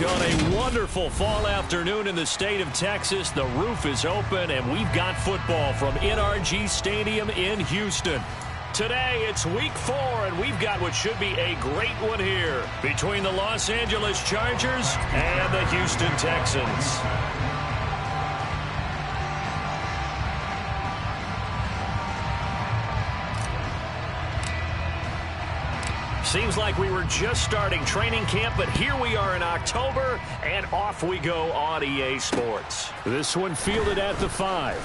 On a wonderful fall afternoon in the state of Texas, the roof is open, and we've got football from NRG Stadium in Houston. Today, it's week 4, and we've got what should be a great one here between the Los Angeles Chargers and the Houston Texans. Seems like we were just starting training camp, but here we are in October, and off we go on EA Sports. This one fielded at the 5.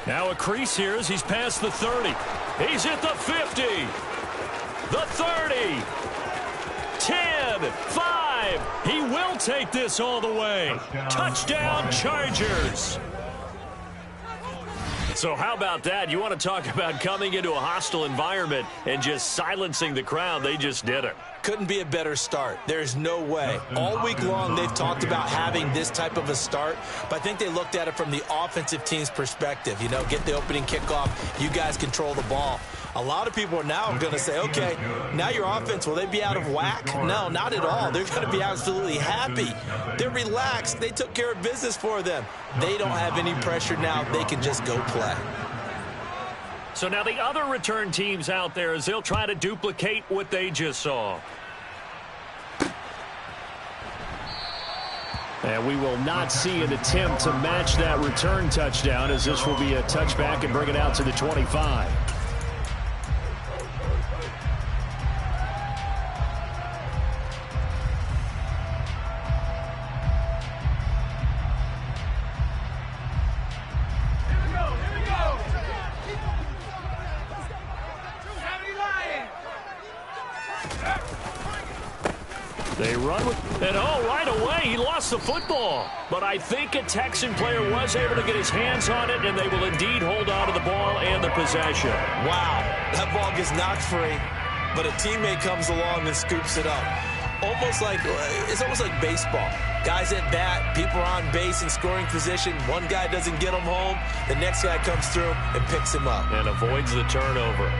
Now a crease here as he's past the 30. He's at the 50. The 30. 10. 5. He will take this all the way. Touchdown, Chargers. So how about that? You want to talk about coming into a hostile environment and just silencing the crowd. They just did it. Couldn't be a better start. There's no way. All week long, they've talked about having this type of a start, but I think they looked at it from the offensive team's perspective. You know, get the opening kickoff. You guys control the ball. A lot of people are now going to say, okay, now your offense, will they be out of whack? No, not at all. They're going to be absolutely happy. They're relaxed. They took care of business for them. They don't have any pressure now. They can just go play. So now the other return teams out there as they'll try to duplicate what they just saw. And we will not see an attempt to match that return touchdown, as this will be a touchback and bring it out to the 25. They run with, and right away, he lost the football. But I think a Texan player was able to get his hands on it, and they will indeed hold on to the ball and the possession. Wow, that ball gets knocked free, but a teammate comes along and scoops it up. It's almost like baseball. Guys at bat, people are on base in scoring position. One guy doesn't get him home, the next guy comes through and picks him up. And avoids the turnover.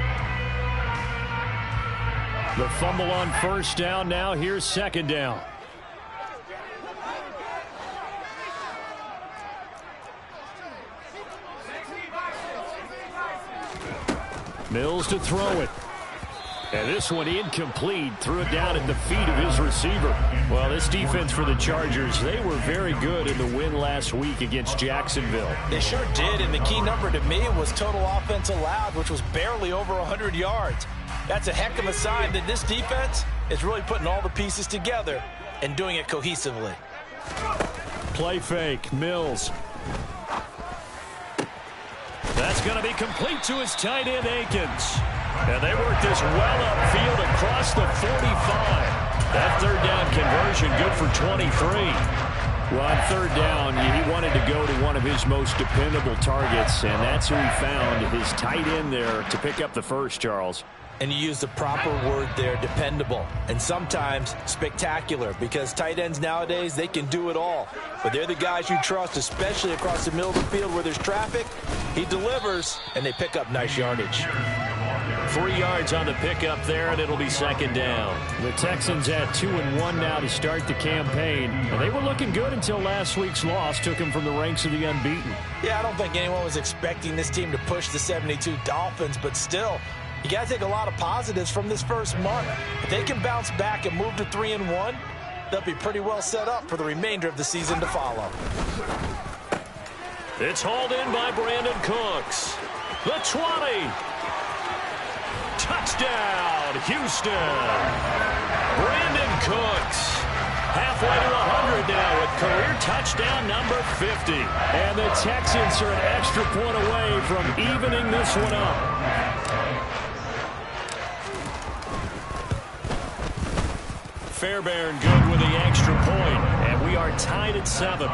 The fumble on first down. Now here's second down. Mills to throw it. And this one incomplete. Threw it down at the feet of his receiver. Well, this defense for the Chargers, they were very good in the win last week against Jacksonville. They sure did, and the key number to me was total offense allowed, which was barely over 100 yards. That's a heck of a sign that this defense is really putting all the pieces together and doing it cohesively. Play fake, Mills. That's going to be complete to his tight end, Akins. And they work this well upfield across the 45. That third down conversion good for 23. Well, on third down, he wanted to go to one of his most dependable targets, and that's who he found, his tight end there, to pick up the first, Charles. And you use the proper word there, dependable, and sometimes spectacular, because tight ends nowadays, they can do it all. But they're the guys you trust, especially across the middle of the field where there's traffic. He delivers, and they pick up nice yardage. 3 yards on the pickup there, and it'll be second down. The Texans at 2-1 now to start the campaign. And they were looking good until last week's loss took them from the ranks of the unbeaten. Yeah, I don't think anyone was expecting this team to push the 72 Dolphins, but still, you got to take a lot of positives from this first month. If they can bounce back and move to 3-1, they'll be pretty well set up for the remainder of the season to follow. It's hauled in by Brandon Cooks. The 20. Touchdown, Houston. Brandon Cooks. Halfway to 100 now with career touchdown number 50. And the Texans are an extra point away from evening this one up. Fairbairn good with the extra point, and we are tied at 7.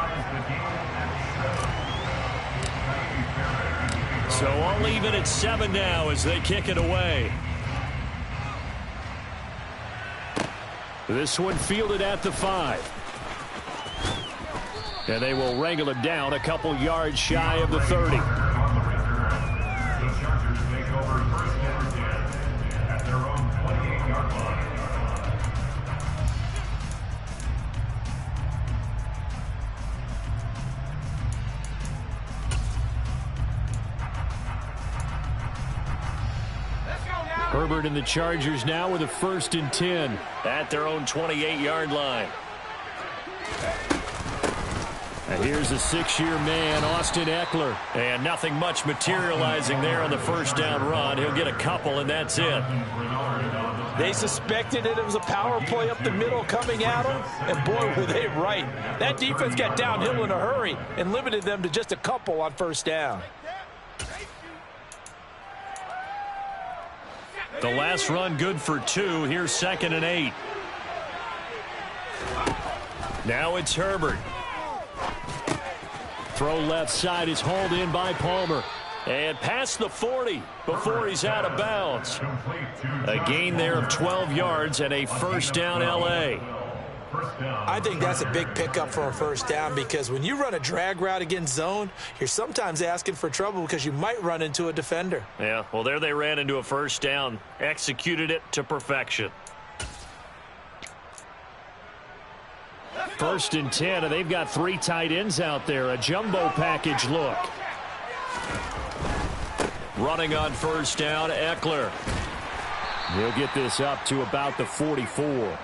So all even at 7 now as they kick it away. This one fielded at the 5. And they will wrangle it down a couple yards shy of the 30. Herbert and the Chargers now with a 1st and 10 at their own 28-yard line. And here's a 6-year man, Austin Ekeler. And nothing much materializing there on the 1st down run. He'll get a couple, and that's it. They suspected it was a power play up the middle coming at them, and boy, were they right. That defense got downhill in a hurry and limited them to just a couple on 1st down. The last run good for 2. Here's 2nd and 8. Now it's Herbert. Throw left side is hauled in by Palmer. And past the 40 before he's out of bounds. A gain there of 12 yards and a 1st down L.A. I think that's a big pickup for a 1st down because when you run a drag route against zone, you're sometimes asking for trouble because you might run into a defender. Yeah, well, there they ran into a 1st down. Executed it to perfection. 1st and 10, and they've got 3 tight ends out there. A jumbo package look. Running on 1st down, Ekeler. He'll get this up to about the 44.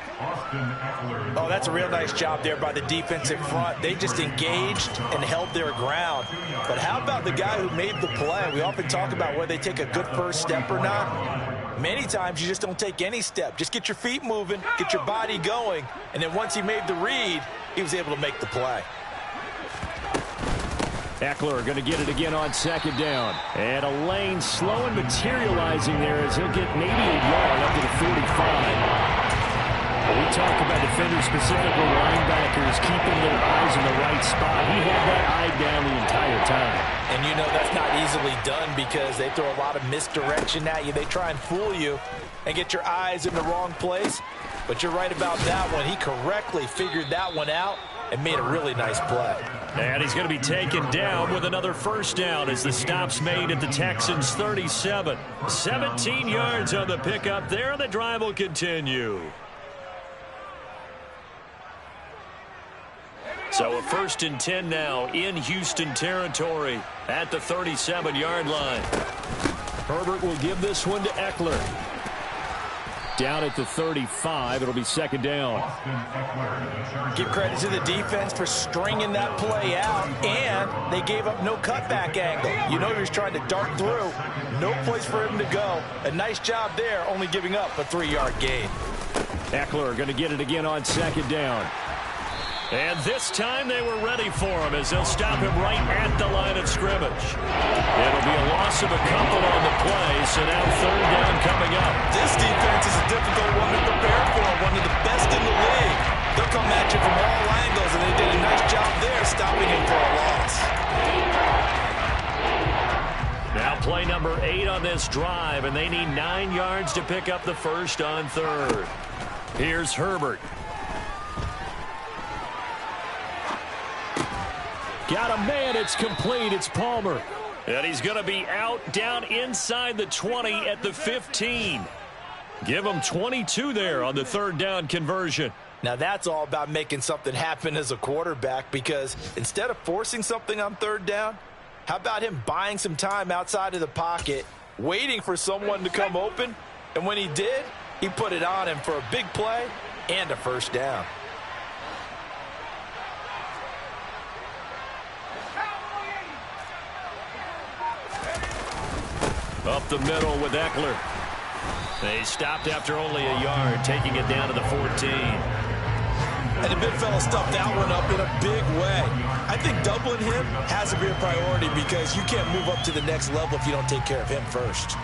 Oh, that's a real nice job there by the defensive front. They just engaged and held their ground. But how about the guy who made the play? We often talk about whether they take a good 1st step or not. Many times you just don't take any step. Just get your feet moving, get your body going, and then once he made the read, he was able to make the play. Ekeler going to get it again on 2nd down. And a lane slow and materializing there as he'll get maybe a yard up to the 45. We talk about defenders, specifically linebackers, keeping their eyes in the right spot. He had that eye down the entire time. And you know that's not easily done because they throw a lot of misdirection at you. They try and fool you and get your eyes in the wrong place. But you're right about that one. He correctly figured that one out and made a really nice play. And he's going to be taken down with another 1st down as the stop's made at the Texans' 37. 17 yards on the pickup there. The drive will continue. So a 1st and 10 now in Houston territory at the 37-yard line. Herbert will give this one to Ekeler. Down at the 35, it'll be 2nd down. Give credit to the defense for stringing that play out, and they gave up no cutback angle. You know he was trying to dart through. No place for him to go. A nice job there, only giving up a 3-yard gain. Ekeler going to get it again on 2nd down. And this time they were ready for him as they'll stop him right at the line of scrimmage. It'll be a loss of a couple on the play, so now 3rd down coming up. This defense is a difficult one to prepare for, one of the best in the league. They'll come at you from all angles, and they did a nice job there stopping him for a loss. Now play number 8 on this drive, and they need 9 yards to pick up the 1st on 3rd. Here's Herbert. Got a man, it's complete, it's Palmer. And he's going to be out down inside the 20 at the 15. Give him 22 there on the 3rd down conversion. Now that's all about making something happen as a quarterback because instead of forcing something on 3rd down, how about him buying some time outside of the pocket, waiting for someone to come open, and when he did, he put it on him for a big play and a 1st down. Up the middle with Ekeler. They stopped after only a yard, taking it down to the 14. And the big fella stuffed that one up in a big way. I think doubling him has to be a priority because you can't move up to the next level if you don't take care of him first.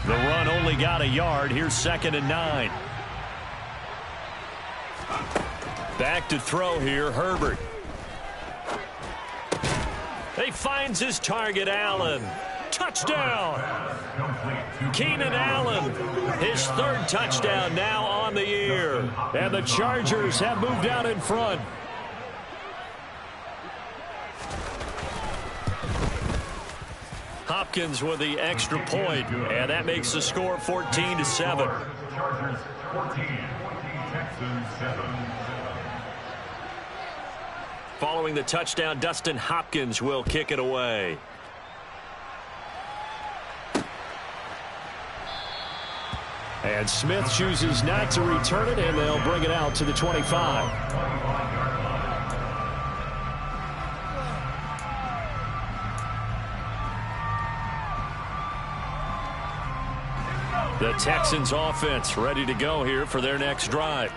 The run only got a yard. Here's 2nd and 9. Back to throw here, Herbert. He finds his target, Allen. Touchdown! Keenan Allen, his 3rd touchdown now on the year. And the Chargers have moved out in front. Hopkins with the extra point, and that makes the score 14-7. Chargers 14, Texans 7. Following the touchdown, Dustin Hopkins will kick it away. And Smith chooses not to return it, and they'll bring it out to the 25. The Texans offense ready to go here for their next drive.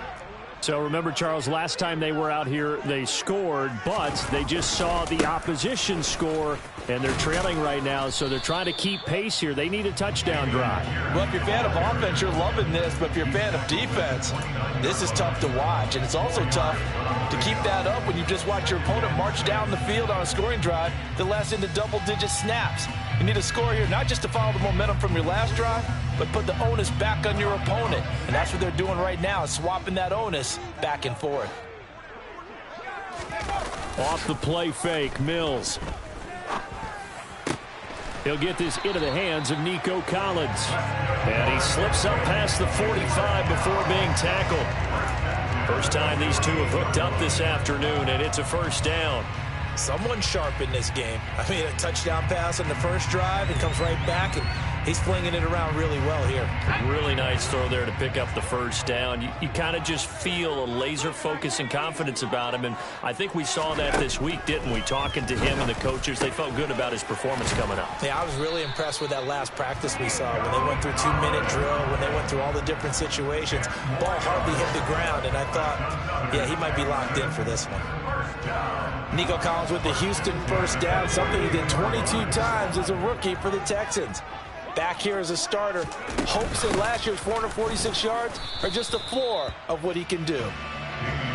So remember, Charles, last time they were out here, they scored, but they just saw the opposition score, and they're trailing right now, so they're trying to keep pace here. They need a touchdown drive. Well, if you're a fan of offense, you're loving this, but if you're a fan of defense, this is tough to watch, and it's also tough to keep that up when you just watch your opponent march down the field on a scoring drive that lasts into double-digit snaps. You need a score here, not just to follow the momentum from your last drive, but put the onus back on your opponent. And that's what they're doing right now, swapping that onus back and forth. Off the play fake, Mills. He'll get this into the hands of Nico Collins. And he slips up past the 45 before being tackled. First time these two have hooked up this afternoon, and it's a first down. Someone sharp in this game. I mean, a touchdown pass on the first drive and comes right back, and he's flinging it around really well here. Really nice throw there to pick up the first down. You kind of just feel a laser focus and confidence about him, and I think we saw that this week, didn't we? Talking to him and the coaches, they felt good about his performance coming up. Yeah, I was really impressed with that last practice we saw when they went through 2-minute drill, when they went through all the different situations. Ball hardly hit the ground, and I thought, yeah, he might be locked in for this one. Nico Collins with the Houston first down, something he did 22 times as a rookie for the Texans. Back here as a starter, hopes that last year's 446 yards are just the floor of what he can do.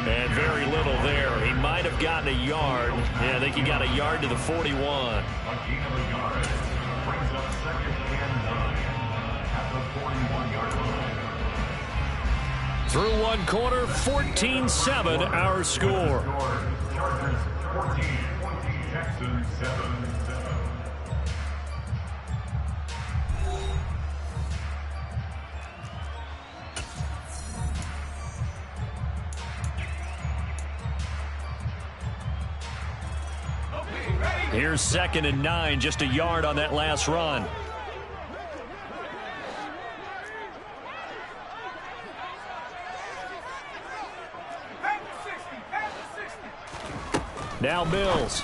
And very little there. He might have gotten a yard. Yeah, I think he got a yard to the 41. Through one quarter, 14-7 our score. Chargers 14, Texans 7. Here's 2nd and 9, just a yard on that last run. Now Mills.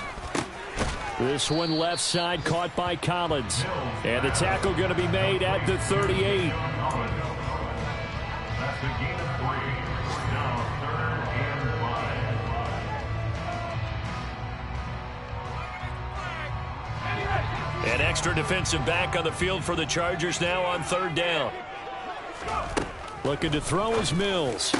This one left side caught by Collins. And the tackle going to be made at the 38. That's a gain of 3. Now 3rd and 5. An extra defensive back on the field for the Chargers now on 3rd down. Looking to throw is Mills.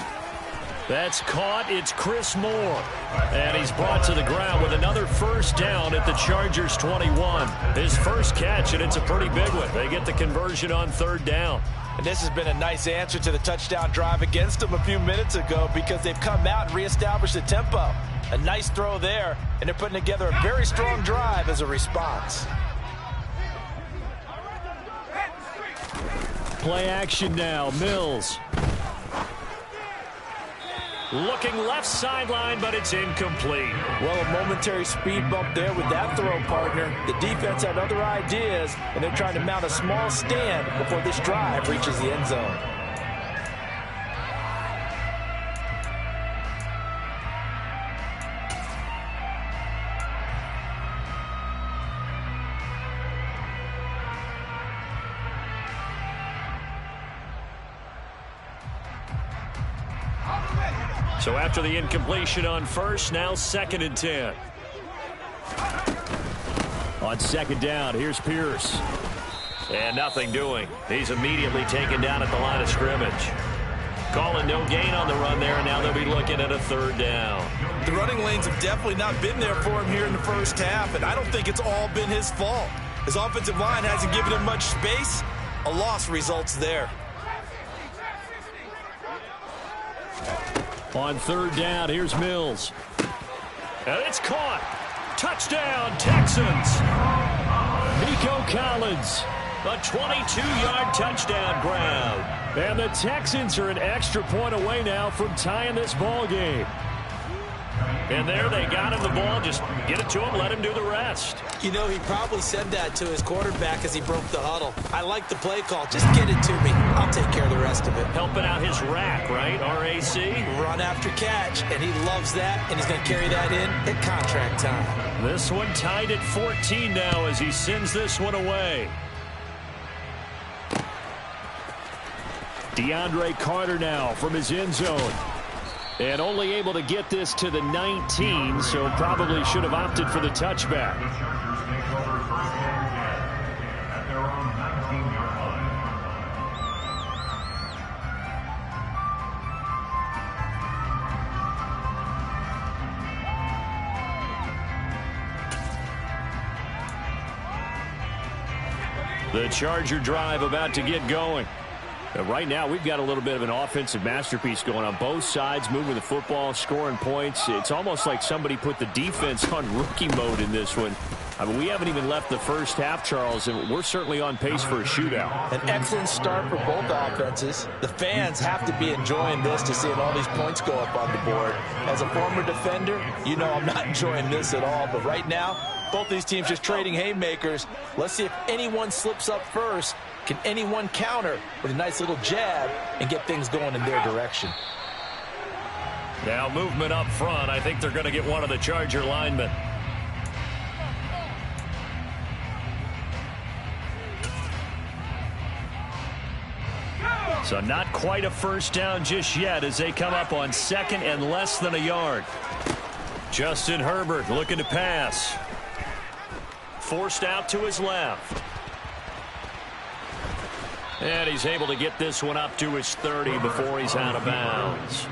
That's caught. It's Chris Moore. And he's brought to the ground with another first down at the Chargers 21. His first catch, and it's a pretty big one. They get the conversion on 3rd down. And this has been a nice answer to the touchdown drive against them a few minutes ago because they've come out and reestablished the tempo. A nice throw there, and they're putting together a very strong drive as a response. Play action now. Mills. Looking left sideline, but it's incomplete. Well, a momentary speed bump there with that throw, partner. The defense had other ideas, and they're trying to mount a small stand before this drive reaches the end zone. So after the incompletion on first, now 2nd and 10. On 2nd down, here's Pierce. And nothing doing. He's immediately taken down at the line of scrimmage. Calling no gain on the run there, and now they'll be looking at a 3rd down. The running lanes have definitely not been there for him here in the first half, and I don't think it's all been his fault. His offensive line hasn't given him much space. A loss results there. On 3rd down, here's Mills. And it's caught. Touchdown, Texans. Nico Collins. A 22-yard touchdown grab. And the Texans are an extra point away now from tying this ball game. And there they got him the ball. Just get it to him, let him do the rest. You know, he probably said that to his quarterback as he broke the huddle. I like the play call. Just get it to me. I'll take care of the rest of it. Helping out his rack, right? RAC. Run after catch, and he loves that, and he's going to carry that in at contract time. This one tied at 14 now as he sends this one away. DeAndre Carter now from his end zone. And only able to get this to the 19, so probably should have opted for the touchback. The Chargers take over first and 10 at their own 19-yard line. The Charger drive about to get going. Right now, we've got a little bit of an offensive masterpiece going on both sides, moving the football, scoring points. It's almost like somebody put the defense on rookie mode in this one. I mean, we haven't even left the first half, Charles, and we're certainly on pace for a shootout. An excellent start for both offenses. The fans have to be enjoying this to seeing all these points go up on the board. As a former defender, you know I'm not enjoying this at all, but right now, both these teams just trading haymakers. Let's see if anyone slips up first. Can anyone counter with a nice little jab and get things going in their direction? Now movement up front. I think they're going to get one of the Charger linemen. So not quite a first down just yet as they come up on second and less than a yard. Justin Herbert looking to pass. Forced out to his left. And he's able to get this one up to his 30 before he's out of bounds.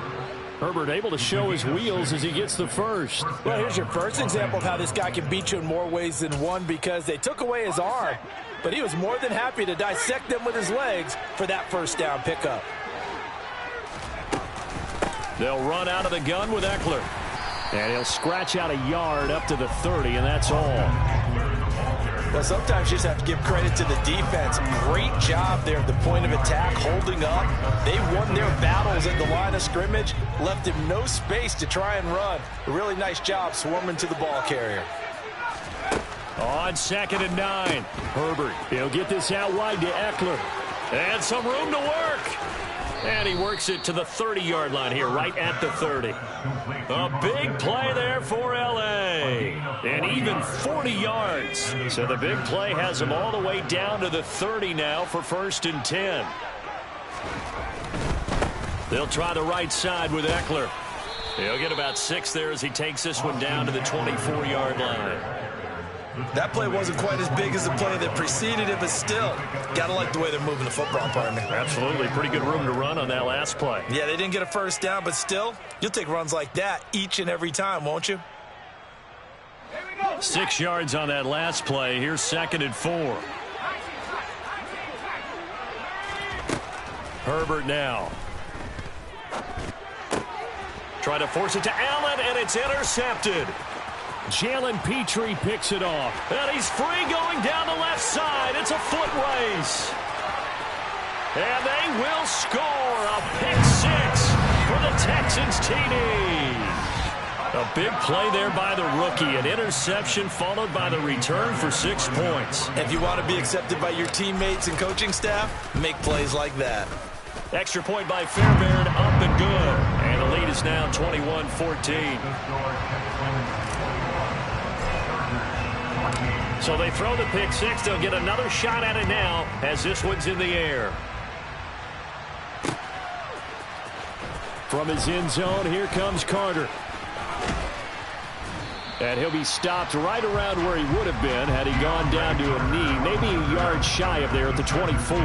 Herbert able to show his wheels as he gets the first. Well, here's your first example of how this guy can beat you in more ways than one, because they took away his arm, but he was more than happy to dissect them with his legs for that first down pickup. They'll run out of the gun with Eckler. And he'll scratch out a yard up to the 30, and that's all. Well, sometimes you just have to give credit to the defense. Great job there at the point of attack, holding up. They won their battles at the line of scrimmage, left him no space to try and run. A really nice job swarming to the ball carrier. On second and 9, Herbert. He'll get this out wide to Eckler. And some room to work. And he works it to the 30-yard line here, right at the 30. A big play there for L.A. And even 40 yards. So the big play has him all the way down to the 30 now for first and 10. They'll try the right side with Eckler. He'll get about 6 there as he takes this one down to the 24-yard line. That play wasn't quite as big as the play that preceded it, but still, gotta like the way they're moving the football, partner. Absolutely. Pretty good room to run on that last play. Yeah, they didn't get a first down, but still, you'll take runs like that each and every time, won't you? 6 yards on that last play. Here's second and 4. Herbert now. Try to force it to Allen, and it's intercepted. Jalen Petrie picks it off. And he's free going down the left side. It's a foot race. And they will score a pick 6 for the Texans TD. A big play there by the rookie. An interception followed by the return for 6 points. If you want to be accepted by your teammates and coaching staff, make plays like that. Extra point by Fairbairn, up and good. And the lead is now 21-14. So they throw the pick 6. They'll get another shot at it now as this one's in the air. From his end zone, here comes Carter. And he'll be stopped right around where he would have been had he gone down to a knee, maybe a yard shy of there at the 24.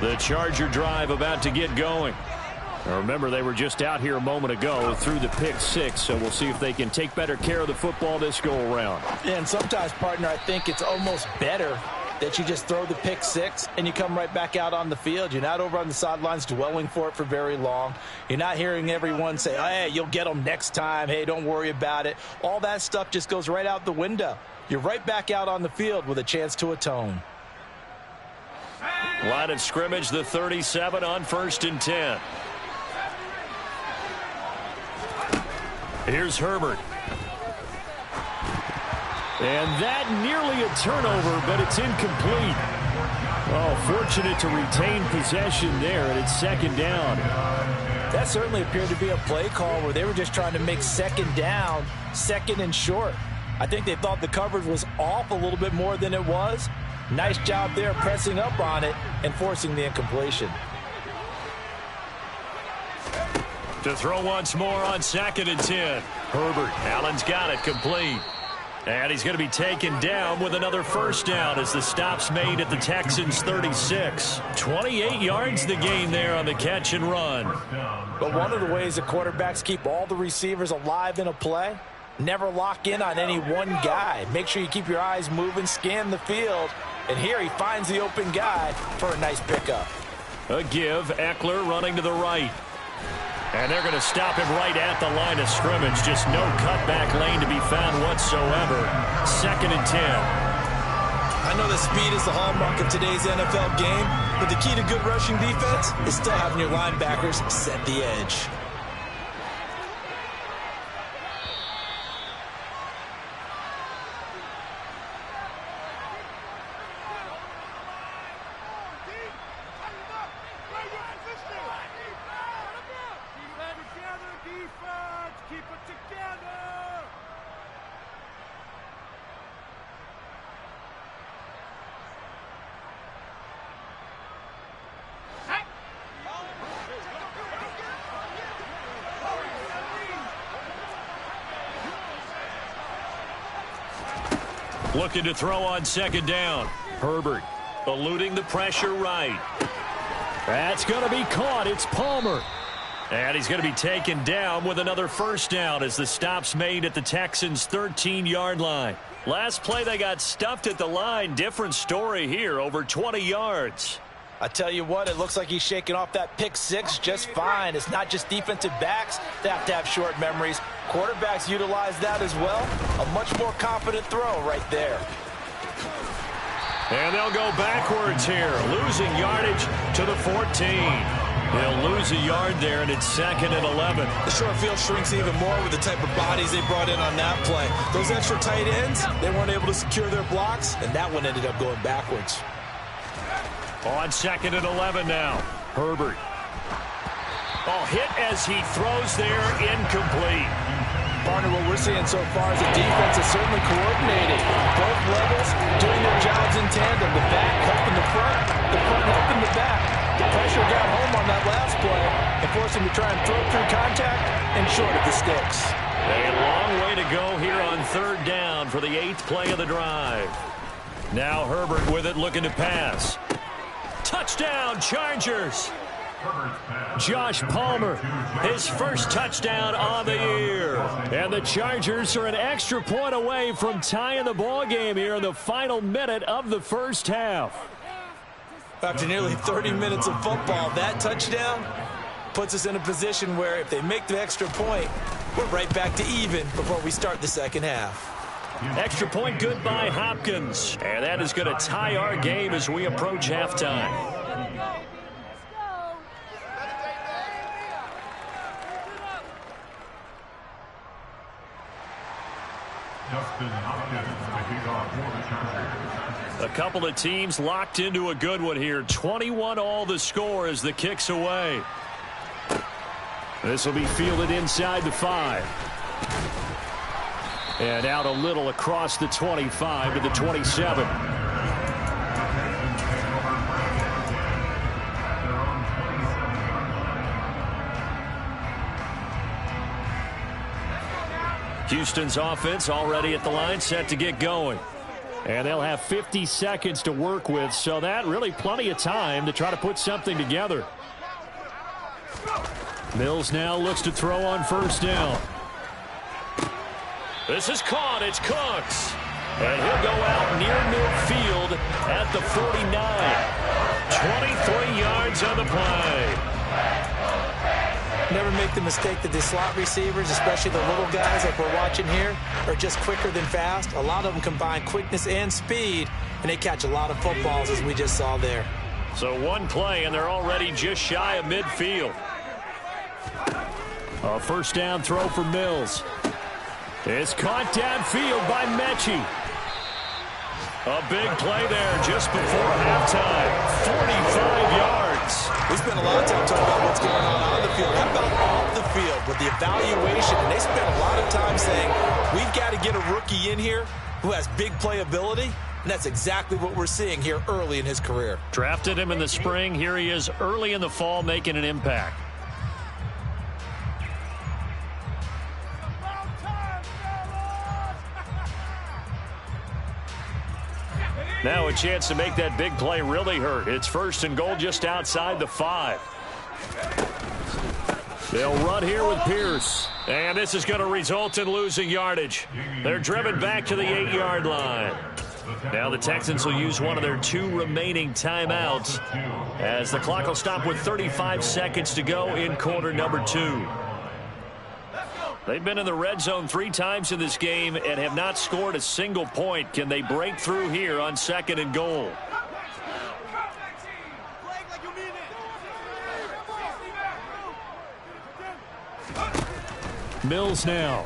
The Charger drive about to get going. Now remember, they were just out here a moment ago through the pick 6, so we'll see if they can take better care of the football this go-around. Yeah, and sometimes, partner, I think it's almost better that you just throw the pick 6 and you come right back out on the field. You're not over on the sidelines dwelling for it for very long. You're not hearing everyone say, hey, you'll get them next time. Hey, don't worry about it. All that stuff just goes right out the window. You're right back out on the field with a chance to atone. Line of scrimmage, the 37 on 1st and 10. Here's Herbert. And that nearly a turnover, but it's incomplete. Oh, fortunate to retain possession there, and it's 2nd down. That certainly appeared to be a play call where they were just trying to make 2nd down, 2nd and short. I think they thought the coverage was off a little bit more than it was. Nice job there pressing up on it and forcing the incompletion. To throw once more on 2nd and 10. Herbert. Allen's got it complete. And he's going to be taken down with another 1st down as the stop's made at the Texans' 36. 28 yards the gain there on the catch and run. But one of the ways that quarterbacks keep all the receivers alive in a play, never lock in on any one guy. Make sure you keep your eyes moving, scan the field. And here he finds the open guy for a nice pickup. A give. Eckler running to the right. And they're going to stop him right at the line of scrimmage. Just no cutback lane to be found whatsoever. 2nd and 10. I know that speed is the hallmark of today's NFL game, but the key to good rushing defense is still having your linebackers set the edge. Looking to throw on 2nd down. Herbert eluding the pressure right. That's going to be caught. It's Palmer. And he's going to be taken down with another 1st down as the stop's made at the Texans' 13-yard line. Last play they got stuffed at the line. Different story here, over 20 yards. I tell you what, it looks like he's shaking off that pick 6 just fine. It's not just defensive backs that have to have short memories. Quarterbacks utilize that as well. A much more confident throw right there. And they'll go backwards here, losing yardage to the 14. They'll lose a yard there, and it's 2nd and 11. The short field shrinks even more with the type of bodies they brought in on that play. Those extra tight ends, they weren't able to secure their blocks, and that one ended up going backwards. On 2nd and 11 now. Herbert. Oh, hit as he throws there, incomplete. Partner, what we're seeing so far is the defense is certainly coordinated. Both levels doing their jobs in tandem. The back helping the front helping the back. The pressure got home on that last play and forced him to try and throw through contact and short of the sticks. A long way to go here on 3rd down for the 8th play of the drive. Now Herbert with it, looking to pass. Touchdown, Chargers. Josh Palmer, his first touchdown on the year. And the Chargers are an extra point away from tying the ball game here in the final minute of the 1st half. After nearly 30 minutes of football, that touchdown puts us in a position where if they make the extra point, we're right back to even before we start the 2nd half. Extra point good by Hopkins. And that is going to tie our game as we approach halftime. A couple of teams locked into a good one here. 21 all the score as the kick's away. This will be fielded inside the 5. And out a little across the 25 to the 27. Houston's offense already at the line, set to get going. And they'll have 50 seconds to work with, so that really plenty of time to try to put something together. Mills now looks to throw on 1st down. This is caught. It's Cooks. And he'll go out near midfield at the 49. 23 yards on the play. Never make the mistake that the slot receivers, especially the little guys like we're watching here, are just quicker than fast. A lot of them combine quickness and speed, and they catch a lot of footballs as we just saw there. So one play, and they're already just shy of midfield. A first down throw for Mills. It's caught downfield by Mechie. A big play there just before halftime. 45 yards. We spent a lot of time talking about what's going on the field. How about off the field with the evaluation? And they spent a lot of time saying, we've got to get a rookie in here who has big playability. And that's exactly what we're seeing here early in his career. Drafted him in the spring. Here he is early in the fall making an impact. Now a chance to make that big play really hurt. It's first and goal just outside the 5. They'll run here with Pierce. And this is going to result in losing yardage. They're driven back to the 8-yard line. Now the Texans will use one of their 2 remaining timeouts as the clock will stop with 35 seconds to go in quarter number 2. They've been in the red zone 3 times in this game and have not scored a single point. Can they break through here on second and goal? Mills now.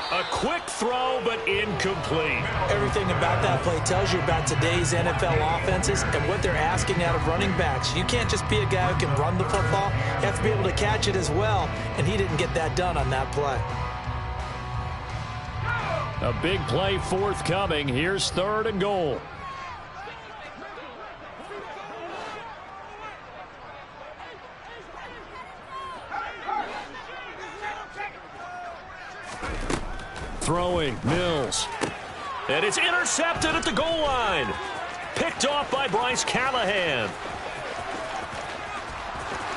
A quick throw, but incomplete. Everything about that play tells you about today's NFL offenses and what they're asking out of running backs. You can't just be a guy who can run the football. You have to be able to catch it as well, and he didn't get that done on that play. A big play forthcoming. Here's third and goal. Throwing, Mills. And it's intercepted at the goal line. Picked off by Bryce Callahan.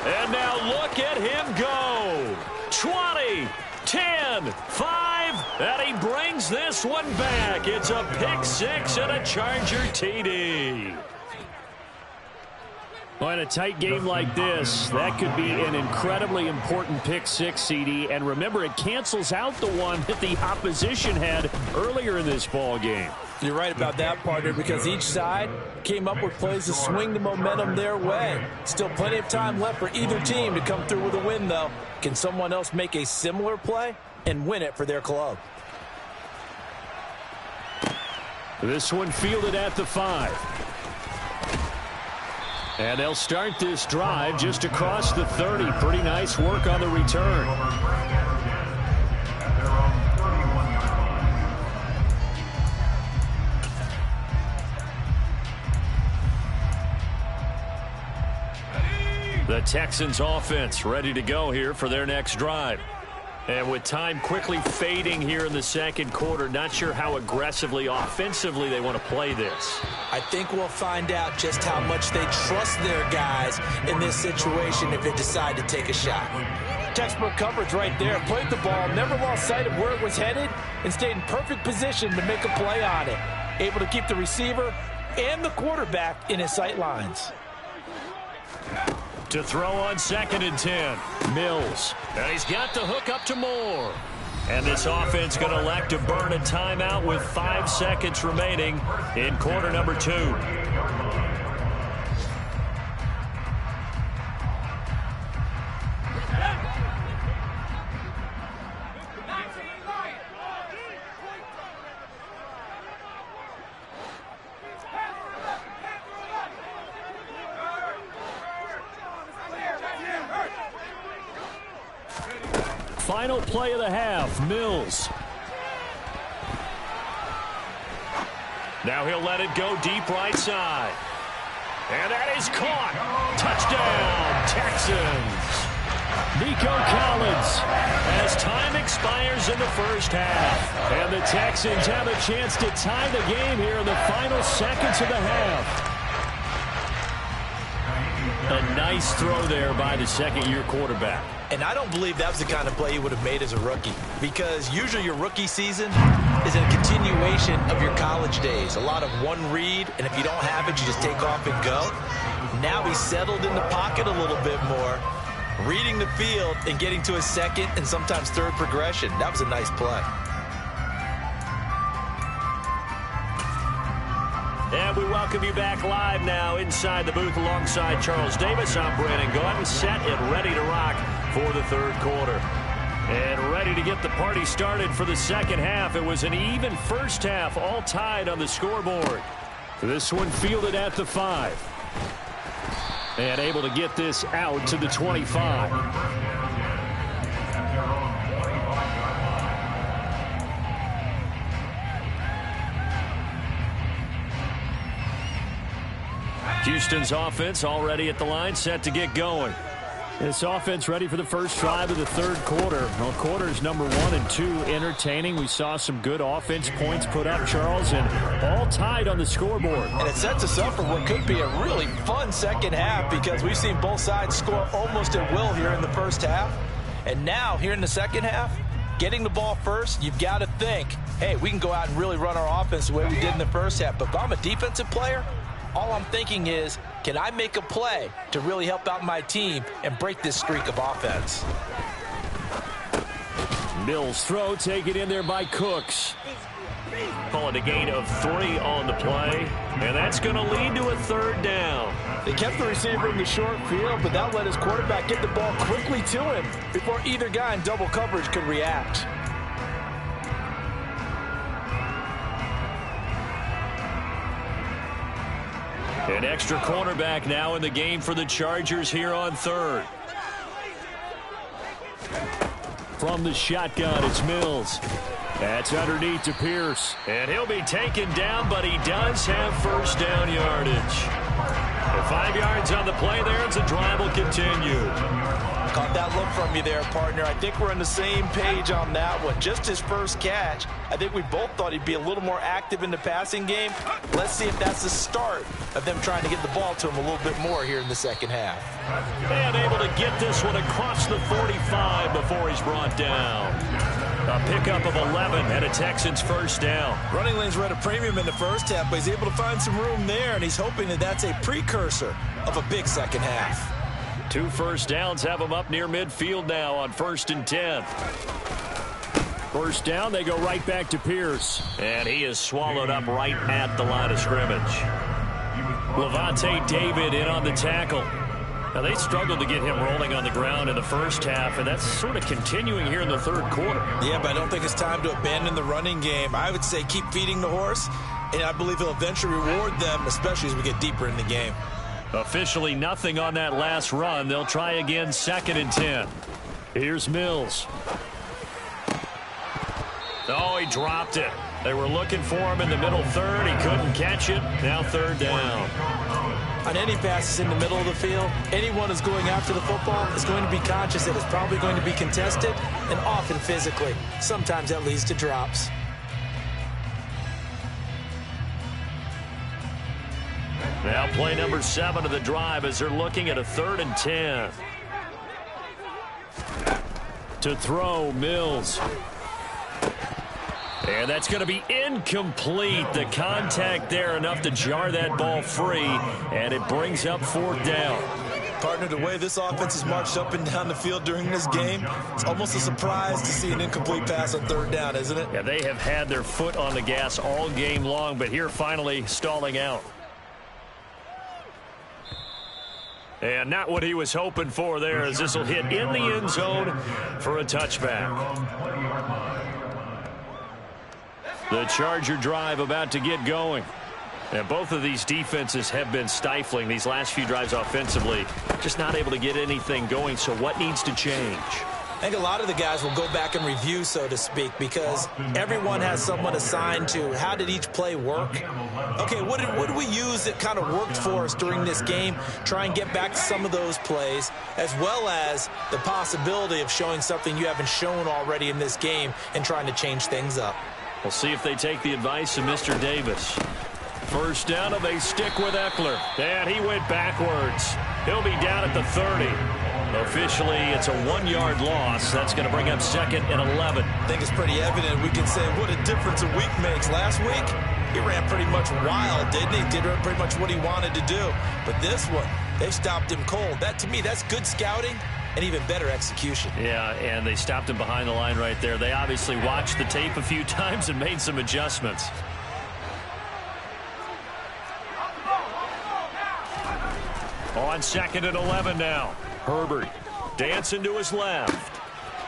And now look at him go. 20, 10, 5, and he brings this one back. It's a pick 6 and a Charger TD. Well, in a tight game like this, that could be an incredibly important pick 6, CD. And remember, it cancels out the one that the opposition had earlier in this ball game. You're right about that, partner, because each side came up with plays to swing the momentum their way. Still plenty of time left for either team to come through with a win, though. Can someone else make a similar play and win it for their club? This one fielded at the 5. And they'll start this drive just across the 30. Pretty nice work on the return. The Texans offense ready to go here for their next drive. And with time quickly fading here in the second quarter, not sure how aggressively, offensively they want to play this. I think we'll find out just how much they trust their guys in this situation if they decide to take a shot. Textbook coverage right there. Played the ball, never lost sight of where it was headed, and stayed in perfect position to make a play on it. Able to keep the receiver and the quarterback in his sight lines. To throw on second and 10, Mills. And he's got the hook up to Moore. And this offense going to elect to burn a timeout with 5 seconds remaining in quarter number 2. Final play of the half, Mills. Now he'll let it go deep right side. And that is caught. Touchdown, Texans. Nico Collins as time expires in the first half. And the Texans have a chance to tie the game here in the final seconds of the half. A nice throw there by the second-year quarterback. And I don't believe that was the kind of play he would have made as a rookie, because usually your rookie season is a continuation of your college days. A lot of one read, and if you don't have it, you just take off and go. Now he's settled in the pocket a little bit more, reading the field and getting to his second and sometimes third progression. That was a nice play. And we welcome you back live now inside the booth alongside Charles Davis. I'm Brandon Gaudin, set and ready to rock for the third quarter. And ready to get the party started for the second half. It was an even first half, all tied on the scoreboard. This one fielded at the 5. And able to get this out to the 25. Houston's offense already at the line, set to get going. This offense ready for the first drive of the third quarter. Well, quarters number 1 and 2 entertaining. We saw some good offense points put up, Charles, and all tied on the scoreboard. And it sets us up for what could be a really fun second half because we've seen both sides score almost at will here in the first half. And now, here in the second half, getting the ball first, you've got to think, hey, we can go out and really run our offense the way we did in the first half. But if I'm a defensive player, all I'm thinking is, can I make a play to really help out my team and break this streak of offense? Mills throw taken in there by Cooks. Calling a gain of 3 on the play. And that's going to lead to a third down. They kept the receiver in the short field, but that let his quarterback get the ball quickly to him before either guy in double coverage could react. An extra cornerback now in the game for the Chargers here on third. From the shotgun, it's Mills. That's underneath to Pierce. And he'll be taken down, but he does have first down yardage. And 5 yards on the play there, and the drive will continue. Caught that look from you there, partner. I think we're on the same page on that one. Just his first catch. I think we both thought he'd be a little more active in the passing game. Let's see if that's the start of them trying to get the ball to him a little bit more here in the second half. And able to get this one across the 45 before he's brought down. A pickup of 11 and a Texans first down. Running lanes were at a premium in the first half, but he's able to find some room there, and he's hoping that that's a precursor of a big second half. 2 first downs have him up near midfield now on 1st and 10. First down, they go right back to Pierce. And he is swallowed up right at the line of scrimmage. Levante David in on the tackle. Now, they struggled to get him rolling on the ground in the first half, and that's sort of continuing here in the third quarter. Yeah, but I don't think it's time to abandon the running game. I would say keep feeding the horse, and I believe he'll eventually reward them, especially as we get deeper in the game. Officially nothing on that last run. They'll try again 2nd and 10. Here's Mills. Oh, he dropped it. They were looking for him in the middle third. He couldn't catch it. Now third down. On any passes in the middle of the field, anyone who's going after the football is going to be conscious that it's probably going to be contested and often physically. Sometimes that leads to drops. Now play number 7 of the drive as they're looking at a 3rd and 10. To throw, Mills. And that's going to be incomplete. The contact there enough to jar that ball free, and it brings up 4th down. Partner, the way this offense has marched up and down the field during this game, it's almost a surprise to see an incomplete pass on 3rd down, isn't it? Yeah, they have had their foot on the gas all game long, but here finally stalling out. And not what he was hoping for there, as this will hit in the end zone for a touchback. The Charger drive about to get going. And both of these defenses have been stifling these last few drives offensively. Just not able to get anything going, so what needs to change? I think a lot of the guys will go back and review, so to speak, because everyone has someone assigned to how did each play work. Okay, what did we use that kind of worked for us during this game? Try and get back to some of those plays, as well as the possibility of showing something you haven't shown already in this game and trying to change things up. We'll see if they take the advice of Mr. Davis. First down, and they stick with Eckler. And he went backwards. He'll be down at the 30. Officially, it's a 1-yard loss. That's going to bring up 2nd and 11. I think it's pretty evident. We can say what a difference a week makes. Last week, he ran pretty much wild, didn't he? Did pretty much what he wanted to do. But this one, they stopped him cold. That, to me, that's good scouting and even better execution. Yeah, and they stopped him behind the line right there. They obviously watched the tape a few times and made some adjustments. On 2nd and 11 now. Herbert dancing to his left.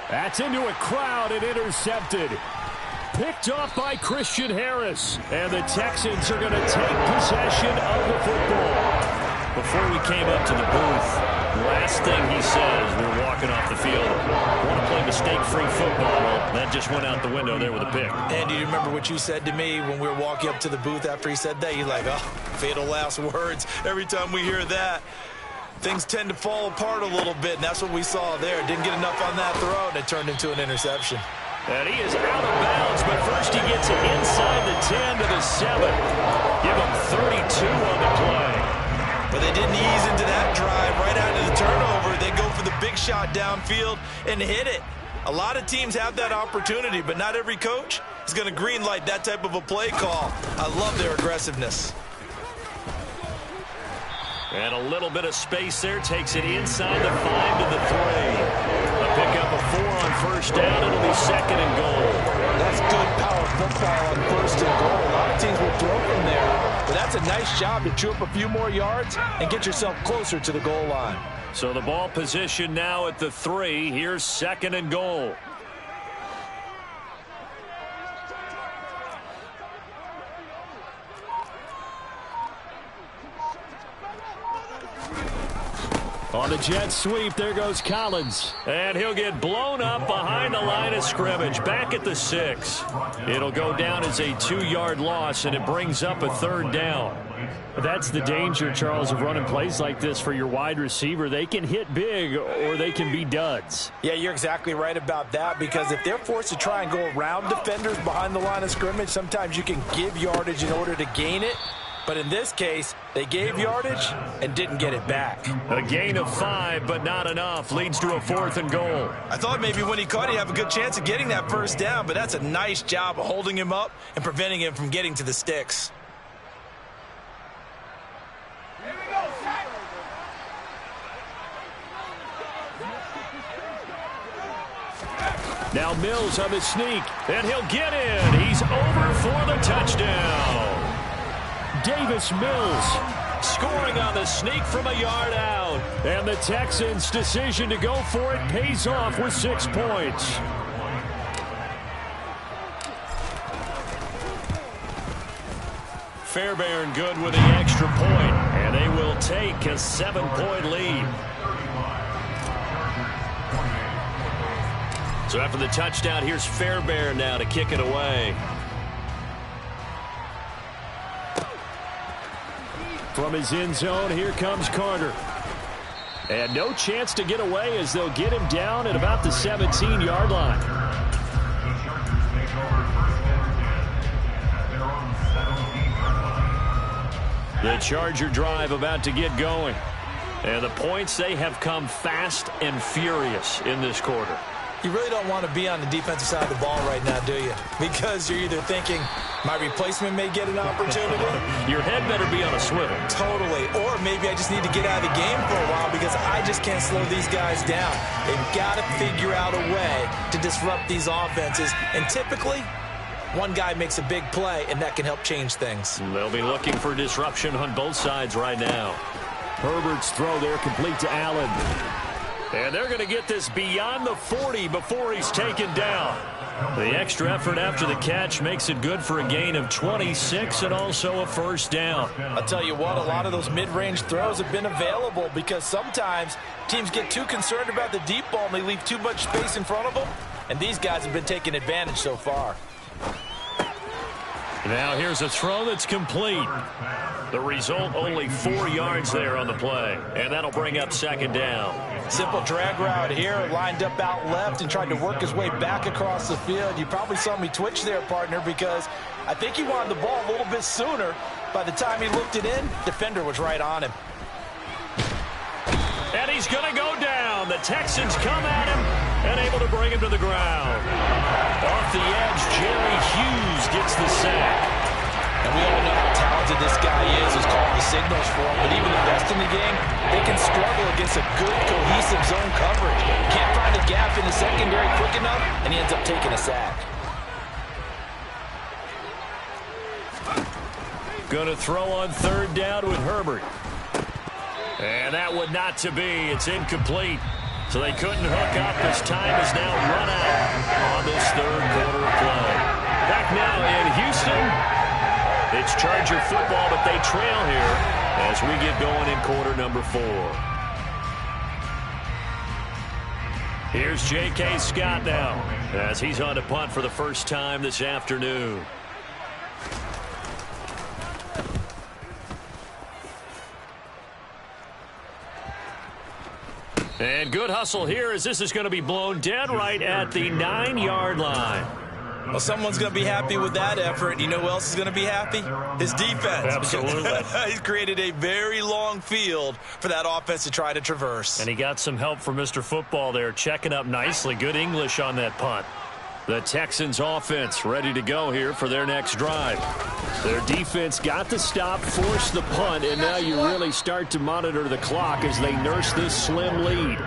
That's into a crowd and intercepted. Picked off by Christian Harris. And the Texans are going to take possession of the football. Before we came up to the booth, last thing he says, we were walking off the field, want to play mistake-free football. Well, that just went out the window there with a pick. Andy, do you remember what you said to me when we were walking up to the booth after he said that? You're like, oh, fatal last words. Every time we hear that, things tend to fall apart a little bit, and that's what we saw there. Didn't get enough on that throw, and it turned into an interception. And he is out of bounds, but first he gets it inside the 10 to the 7. Give him 32 on the play. But they didn't ease into that drive right out of the turnover. They go for the big shot downfield and hit it. A lot of teams have that opportunity, but not every coach is going to green light that type of a play call. I love their aggressiveness. And a little bit of space there. Takes it inside the 5 to the 3. A pickup of 4 on first down. It'll be 2nd and goal. That's good power football on 1st and goal. A lot of teams will throw from there. But that's a nice job to chew up a few more yards and get yourself closer to the goal line. So the ball position now at the 3. Here's 2nd and goal. On the jet sweep, there goes Collins. And he'll get blown up behind the line of scrimmage, back at the 6. It'll go down as a 2-yard loss, and it brings up a 3rd down. That's the danger, Charles, of running plays like this for your wide receiver. They can hit big, or they can be duds. Yeah, you're exactly right about that, because if they're forced to try and go around defenders behind the line of scrimmage, sometimes you can give yardage in order to gain it. But in this case, they gave yardage and didn't get it back. A gain of 5, but not enough. Leads to a 4th and goal. I thought maybe when he caught it, he'd have a good chance of getting that first down, but that's a nice job of holding him up and preventing him from getting to the sticks. Now Mills on the sneak, and he'll get in. He's over for the touchdown. Davis Mills scoring on the sneak from a yard out. And the Texans' decision to go for it pays off with 6 points. Fairbairn good with the extra point, and they will take a 7-point lead. So after the touchdown, here's Fairbairn now to kick it away. From his end zone, here comes Carter. And no chance to get away as they'll get him down at about the 17-yard line. The Charger drive about to get going. And the points, they have come fast and furious in this quarter. You really don't want to be on the defensive side of the ball right now, do you? Because you're either thinking, my replacement may get an opportunity. Your head better be on a swivel. Totally. Or maybe I just need to get out of the game for a while because I just can't slow these guys down. They've got to figure out a way to disrupt these offenses. And typically, one guy makes a big play, and that can help change things. They'll be looking for disruption on both sides right now. Herbert's throw there complete to Allen. And they're going to get this beyond the 40 before he's taken down. The extra effort after the catch makes it good for a gain of 26 and also a first down. I'll tell you what, a lot of those mid-range throws have been available because sometimes teams get too concerned about the deep ball and they leave too much space in front of them. And these guys have been taking advantage so far. Now here's a throw that's complete. The result, only 4 yards there on the play. And that'll bring up second down. Simple drag route here, lined up out left and tried to work his way back across the field. You probably saw me twitch there, partner, because I think he wanted the ball a little bit sooner. By the time he looked it in, defender was right on him. And he's going to go down. The Texans come at him and able to bring him to the ground. Off the edge, Jerry Hughes gets the sack. And we all know how talented this guy is, who's called the signals for him. But even the best in the game, they can struggle against a good, cohesive zone coverage. Can't find a gap in the secondary quick enough, and he ends up taking a sack. Going to throw on third down with Herbert. And that would not to be. It's incomplete. So they couldn't hook up as time is now run out on this third quarter of play. Back now in Houston, it's Charger football, but they trail here as we get going in quarter number 4. Here's J.K. Scott now as he's on to punt for the first time this afternoon. And good hustle here as this is going to be blown dead right at the 9-yard line. Well, someone's going to be happy with that effort. You know who else is going to be happy? His defense. Absolutely. He's created a very long field for that offense to try to traverse. And he got some help from Mr. Football there, checking up nicely. Good English on that punt. The Texans offense ready to go here for their next drive. Their defense got the stop, forced the punt, and now you really start to monitor the clock as they nurse this slim lead.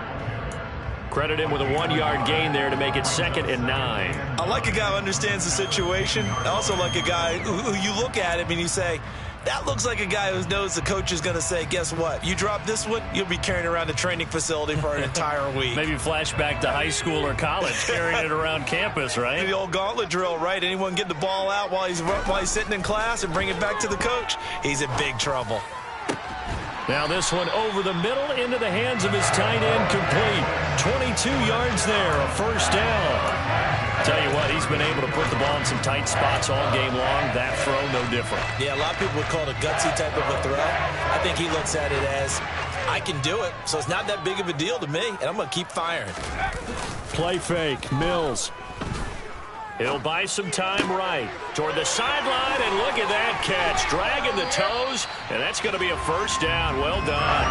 Credit him with a 1-yard gain there to make it 2nd and 9. I like a guy who understands the situation. I also like a guy who you look at him and you say, that looks like a guy who knows the coach is going to say, guess what? You drop this one, you'll be carrying around the training facility for an entire week. Maybe flashback to high school or college, carrying it around campus, right? The old gauntlet drill, right? Anyone get the ball out while he's sitting in class and bring it back to the coach? He's in big trouble. Now this one over the middle into the hands of his tight end, complete. 22 yards there, a first down. Tell you what, he's been able to put the ball in some tight spots all game long. That throw, no different. Yeah, a lot of people would call it a gutsy type of a throw. I think he looks at it as, I can do it, so it's not that big of a deal to me, and I'm going to keep firing. Play fake, Mills. He'll buy some time right toward the sideline, and look at that catch. Dragging the toes, and that's going to be a first down. Well done.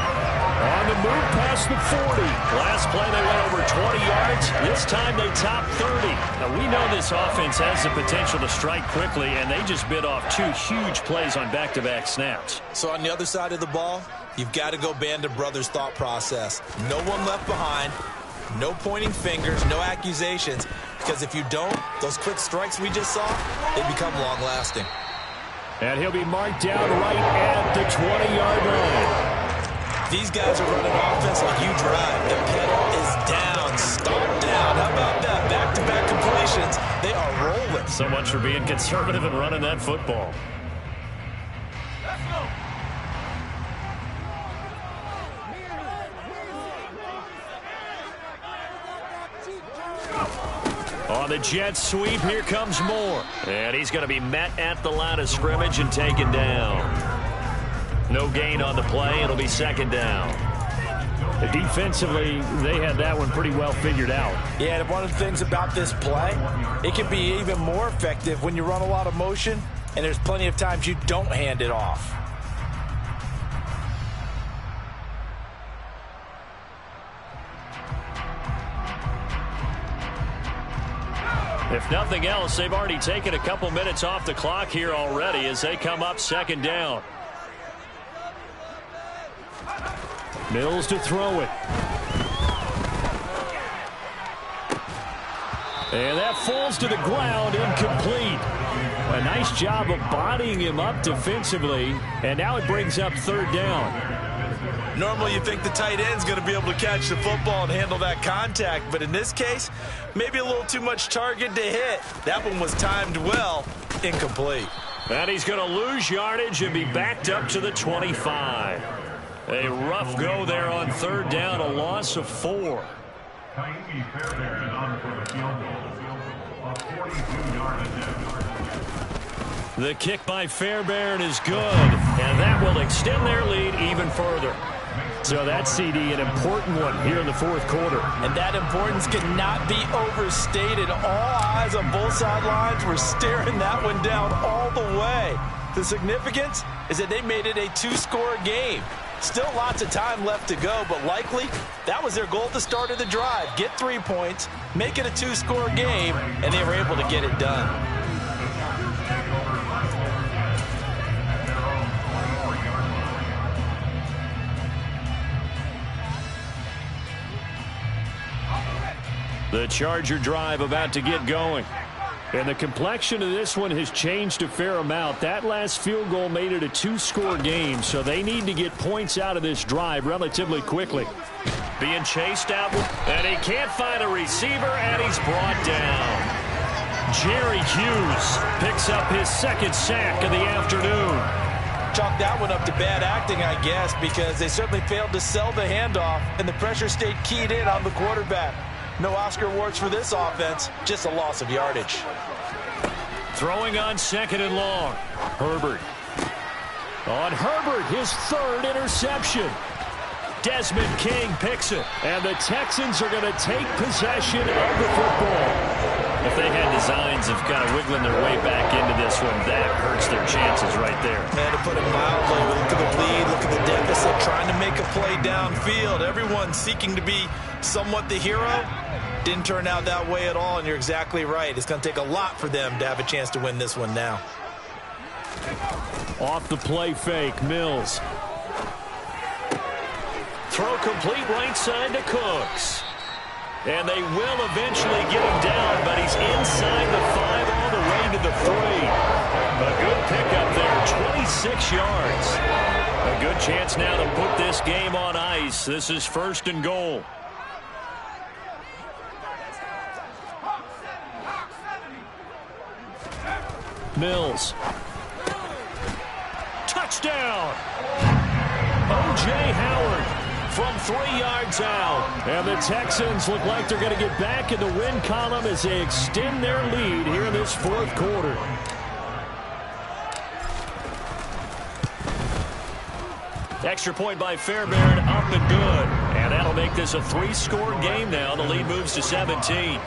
On the move past the 40. Last play they went over 20 yards. This time they top 30. Now we know this offense has the potential to strike quickly, and they just bit off 2 huge plays on back-to-back snaps. So on the other side of the ball, you've got to go Band of Brothers thought process. No one left behind. No pointing fingers, no accusations, because if you don't, those quick strikes we just saw, they become long-lasting. And he'll be marked down right at the 20-yard line. These guys are running offense like you drive. The pedal is down, stomp down. How about that? Back-to-back completions. They are rolling. So much for being conservative and running that football. On the jet sweep, here comes Moore. And he's going to be met at the line of scrimmage and taken down. No gain on the play. It'll be 2nd down. Defensively, they had that one pretty well figured out. Yeah, and one of the things about this play, it can be even more effective when you run a lot of motion, and there's plenty of times you don't hand it off. If nothing else, they've already taken a couple minutes off the clock here already as they come up 2nd down. Mills to throw it. And that falls to the ground, incomplete. A nice job of bodying him up defensively, and now it brings up 3rd down. Normally you think the tight end's going to be able to catch the football and handle that contact, but in this case, maybe a little too much target to hit. That one was timed well, incomplete. And he's going to lose yardage and be backed up to the 25. A rough go there on 3rd down, a loss of 4. Taimi Fairbairn is on for the field goal. A 42-yard attempt. The kick by Fairbairn is good, and that will extend their lead even further. So that CD, an important one here in the 4th quarter. And that importance cannot be overstated. All eyes on both sidelines were staring that one down all the way. The significance is that they made it a 2-score game. Still lots of time left to go, but likely that was their goal at the start of the drive. Get 3 points, make it a 2-score game, and they were able to get it done. The Charger drive about to get going. And the complexion of this one has changed a fair amount. That last field goal made it a 2-score game, so they need to get points out of this drive relatively quickly. Being chased out, and he can't find a receiver, and he's brought down. Jerry Hughes picks up his second sack of the afternoon. Chalk that one up to bad acting, I guess, because they certainly failed to sell the handoff, and the pressure stayed keyed in on the quarterback. No Oscar awards for this offense, just a loss of yardage. Throwing on 2nd and long. Herbert. On Herbert, his 3rd interception. Desmond King picks it, and the Texans are going to take possession of the football. If they had designs of kind of wiggling their way back into this one, that hurts their chances right there. Man, to put it mildly, look at the lead, look at the deficit, trying to make a play downfield. Everyone seeking to be somewhat the hero. Didn't turn out that way at all, and you're exactly right. It's going to take a lot for them to have a chance to win this one now. Off the play fake, Mills. Throw complete right side to Cooks. And they will eventually get him down, but he's inside the 5 all the way to the 3. A good pickup there, 26 yards. A good chance now to put this game on ice. This is 1st and goal. Mills. Touchdown! O.J. Howard from 3 yards out. And the Texans look like they're going to get back in the win column as they extend their lead here in this 4th quarter. Extra point by Fairbairn, up and good. And that'll make this a 3-score game now. The lead moves to 17.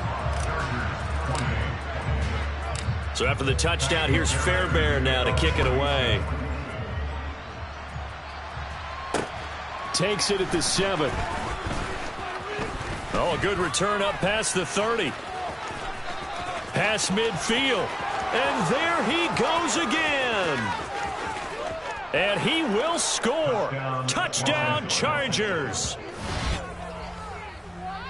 So after the touchdown, here's Fairbairn now to kick it away. Takes it at the 7. Oh, a good return up past the 30. Past midfield. And there he goes again. And he will score. Touchdown, Chargers.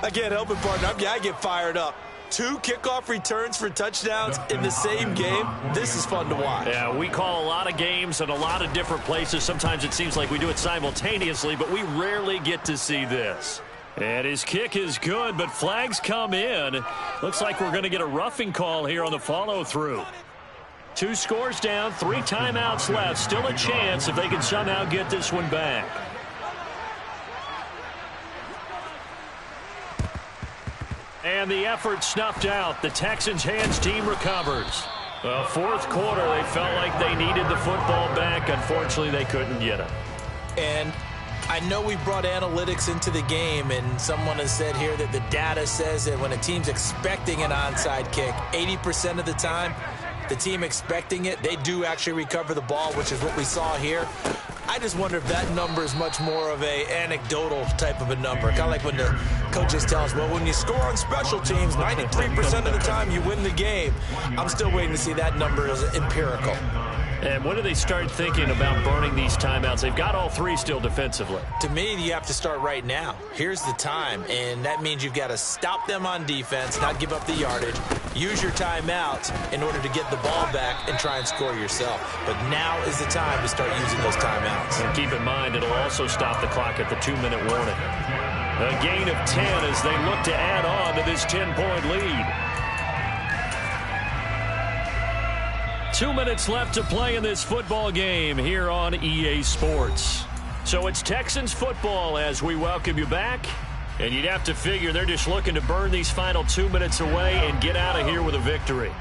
I can't help it, partner. I get fired up. 2 kickoff returns for touchdowns in the same game. This is fun to watch. Yeah, we call a lot of games in a lot of different places. Sometimes it seems like we do it simultaneously, but we rarely get to see this. And his kick is good, but flags come in. Looks like we're going to get a roughing call here on the follow-through. 2 scores down, 3 timeouts left. Still a chance if they can somehow get this one back. And the effort snuffed out. The Texans' hands team recovers. Well, 4th quarter, they felt like they needed the football back. Unfortunately, they couldn't get it. And I know we brought analytics into the game, and someone has said here that the data says that when a team's expecting an onside kick, 80% of the time, the team expecting it, they do actually recover the ball, which is what we saw here. I just wonder if that number is much more of a anecdotal type of a number. Kind of like when the coaches tell us, well, when you score on special teams, 93% of the time you win the game. I'm still waiting to see that number as empirical. And when do they start thinking about burning these timeouts? They've got all 3 still defensively. To me, you have to start right now. Here's the time, and that means you've got to stop them on defense, not give up the yardage, use your timeouts in order to get the ball back and try and score yourself. But now is the time to start using those timeouts. And keep in mind, it'll also stop the clock at the 2-minute warning. A gain of 10 as they look to add on to this 10-point lead. 2 minutes left to play in this football game here on EA Sports. So it's Texans football as we welcome you back. And you'd have to figure they're just looking to burn these final 2 minutes away and get out of here with a victory.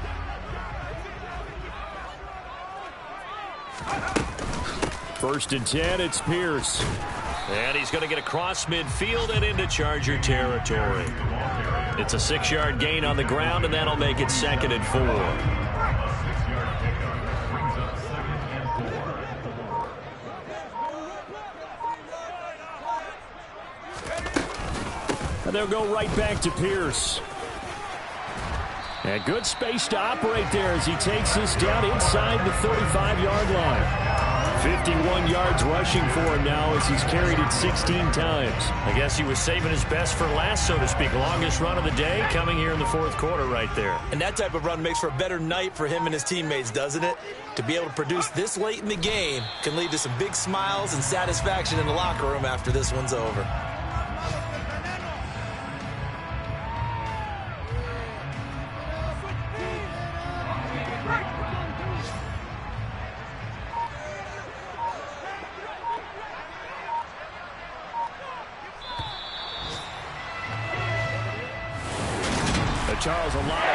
First and 10, it's Pierce. And he's going to get across midfield and into Charger territory. It's a 6-yard gain on the ground, and that'll make it 2nd and 4. And they'll go right back to Pierce. And good space to operate there as he takes this down inside the 35-yard line. 51 yards rushing for him now as he's carried it 16 times. I guess he was saving his best for last, so to speak. Longest run of the day coming here in the fourth quarter right there. And that type of run makes for a better night for him and his teammates, doesn't it? To be able to produce this late in the game can lead to some big smiles and satisfaction in the locker room after this one's over. Charles, a lot